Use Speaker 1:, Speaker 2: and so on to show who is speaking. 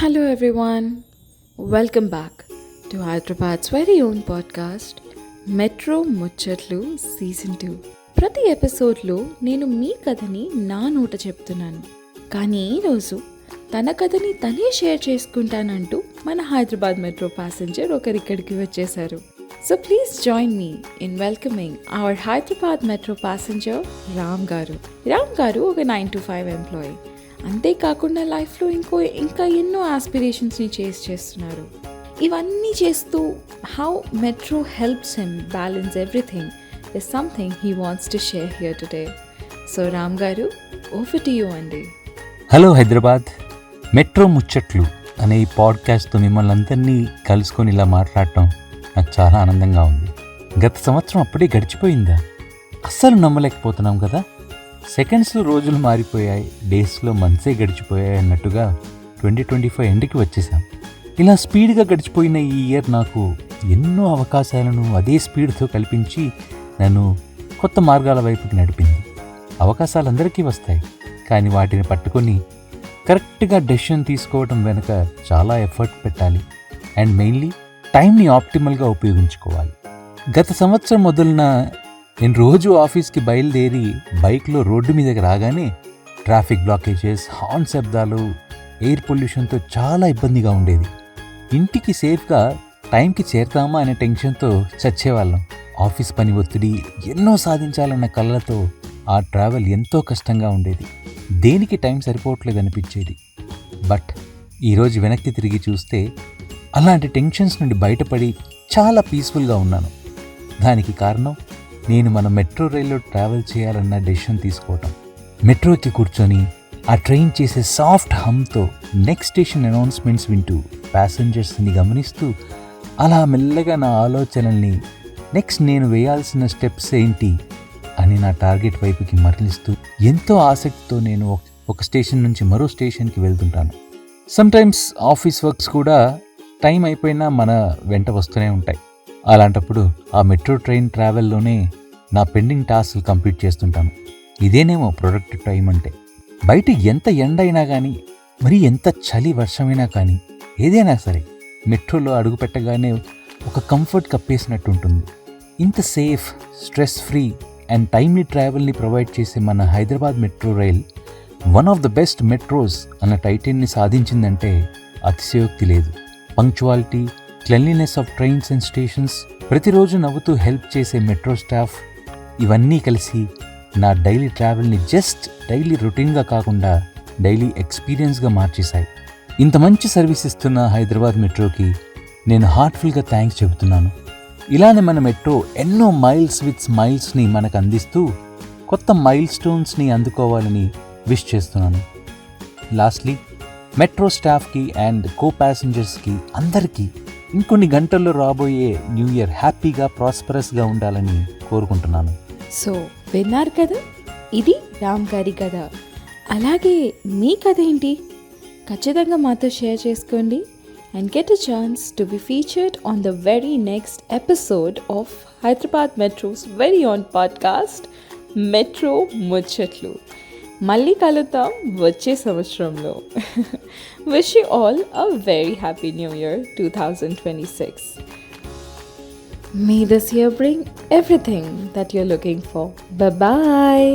Speaker 1: Hello everyone, welcome back to Hyderabad's very own podcast, Metro ముచ్చట్లు season 2. ప్రతి ఎపిసోడ్లో నేను మీ కథని నా నోట చెప్తున్నాను, కానీ ఈరోజు తన కథని తనే షేర్ చేసుకుంటానంటూ మన హైదరాబాద్ మెట్రో ప్యాసింజర్ ఒకరిక్కడికి వచ్చేశారు. So please join me in welcoming our Hyderabad metro passenger Ram garu. Ram గారు ఒక 9 to 5 ఎంప్లాయీ. అంతేకాకుండా లైఫ్లో ఇంకా ఎన్నో ఆస్పిరేషన్స్ని చేస్తున్నారు. ఇవన్నీ చేస్తూ how metro helps him balance everything is something he wants to share here today. So Ram గారు, ఓవర్ టు యూ అండి.
Speaker 2: హలో హైదరాబాద్, మెట్రో ముచ్చట్లు అనే ఈ పాడ్కాస్ట్తో మిమ్మల్ని అందరినీ కలుసుకొని ఇలా మాట్లాడటం నాకు చాలా ఆనందంగా ఉంది. గత సంవత్సరం అప్పుడే గడిచిపోయిందా? అస్సలు నమ్మలేకపోతున్నాం కదా. సెకండ్స్లో రోజులు మారిపోయాయి, డేస్లో మంత్సే గడిచిపోయాయి అన్నట్టుగా 2025 ఎండ్కి వచ్చేసాం. ఇలా స్పీడ్గా గడిచిపోయిన ఈ ఇయర్ నాకు ఎన్నో అవకాశాలను అదే స్పీడ్తో కల్పించి నన్ను కొత్త మార్గాల వైపుకి నడిపింది. అవకాశాలు అందరికీ వస్తాయి, కానీ వాటిని పట్టుకొని కరెక్ట్గా డెసిషన్ తీసుకోవడం వెనుక చాలా ఎఫర్ట్ పెట్టాలి అండ్ మెయిన్లీ టైంని ఆప్టిమల్గా ఉపయోగించుకోవాలి. గత సంవత్సరం మొదలున నేను రోజు ఆఫీస్కి బయలుదేరి బైక్లో రోడ్డు మీదకి రాగానే ట్రాఫిక్ బ్లాకేజెస్, హార్న్ శబ్దాలు, ఎయిర్ పొల్యూషన్తో చాలా ఇబ్బందిగా ఉండేది. ఇంటికి సేఫ్గా టైంకి చేరుతామా అనే టెన్షన్తో చచ్చేవాళ్ళం. ఆఫీస్ పని ఒత్తిడి, ఎన్నో సాధించాలన్న కళ్ళతో ఆ ట్రావెల్ ఎంతో కష్టంగా ఉండేది. దేనికి టైం సరిపోవట్లేదు అనిపించేది. బట్ ఈరోజు వెనక్కి తిరిగి చూస్తే అలాంటి టెన్షన్స్ నుండి బయటపడి చాలా పీస్ఫుల్గా ఉన్నాను. దానికి కారణం నేను మన మెట్రో రైల్లో ట్రావెల్ చేయాలన్న డెసిషన్ తీసుకోవటం. మెట్రోకి కూర్చొని ఆ ట్రైన్ చేసే సాఫ్ట్ హమ్తో నెక్స్ట్ స్టేషన్ అనౌన్స్మెంట్స్ వింటూ ప్యాసింజర్స్ని గమనిస్తూ అలా మెల్లగా నా ఆలోచనల్ని నెక్స్ట్ నేను వేయాల్సిన స్టెప్స్ ఏంటి అని నా టార్గెట్ వైపుకి మరలిస్తూ ఎంతో ఆసక్తితో నేను ఒక స్టేషన్ నుంచి మరో స్టేషన్కి వెళ్తుంటాను. సమ్టైమ్స్ ఆఫీస్ వర్క్స్ కూడా టైం అయిపోయినా మన వెంట వస్తూనే ఉంటాయి. అలాంటప్పుడు ఆ మెట్రో ట్రైన్ ట్రావెల్లోనే నా పెండింగ్ టాస్క్లు కంప్లీట్ చేస్తుంటాను. ఇదేనేమో ప్రొడక్టివ్ టైం అంటే. బయట ఎంత ఎండ అయినా కానీ, మరి ఎంత చలి వర్షమైనా కానీ, ఏదైనా సరే మెట్రోలో అడుగు పెట్టగానే ఒక కంఫర్ట్ కప్పేసినట్టు ఉంటుంది. ఇంత safe, stress free and timely ట్రావెల్ని ప్రొవైడ్ చేసే మన Hyderabad metro rail one of the best metros అన్న టైటిల్ని సాధించిందంటే అతిశయోక్తి లేదు. Punctuality, cleanliness of trains and stations, ప్రతిరోజు నవ్వుతూ హెల్ప్ చేసే మెట్రో స్టాఫ్, ఇవన్నీ కలిసి నా డైలీ ట్రావెల్ని జస్ట్ డైలీ రొటీన్గా కాకుండా డైలీ ఎక్స్పీరియన్స్గా మార్చేశాయి. ఇంత మంచి సర్వీస్ ఇస్తున్న హైదరాబాద్ మెట్రోకి నేను హార్ట్ఫుల్గా థ్యాంక్స్ చెబుతున్నాను. ఇలానే మన మెట్రో ఎన్నో మైల్స్ విత్ స్మైల్స్ని మనకు అందిస్తూ కొత్త మైల్ స్టోన్స్ని అందుకోవాలని విష్ చేస్తున్నాను. లాస్ట్లీ మెట్రో స్టాఫ్కి అండ్ కో ప్యాసింజర్స్కి అందరికీ ఇంకొన్ని గంటల్లో రాబోయే న్యూ ఇయర్ హ్యాపీగా, ప్రాస్పరస్గా ఉండాలని కోరుకుంటున్నాను.
Speaker 1: సో విన్నారు కదా, ఇది రామ్ గారి కథ. అలాగే మీ కథ ఏంటి? ఖచ్చితంగా మాతో షేర్ చేసుకోండి and get a chance to be featured on the very next episode of Hyderabad metros very own podcast, metro ముచ్చట్లు. మళ్ళీ కలుద్దాం వచ్చే సంవత్సరంలో. Wish you all a very happy new year 2026. May this year bring everything that you're looking for. Bye-bye.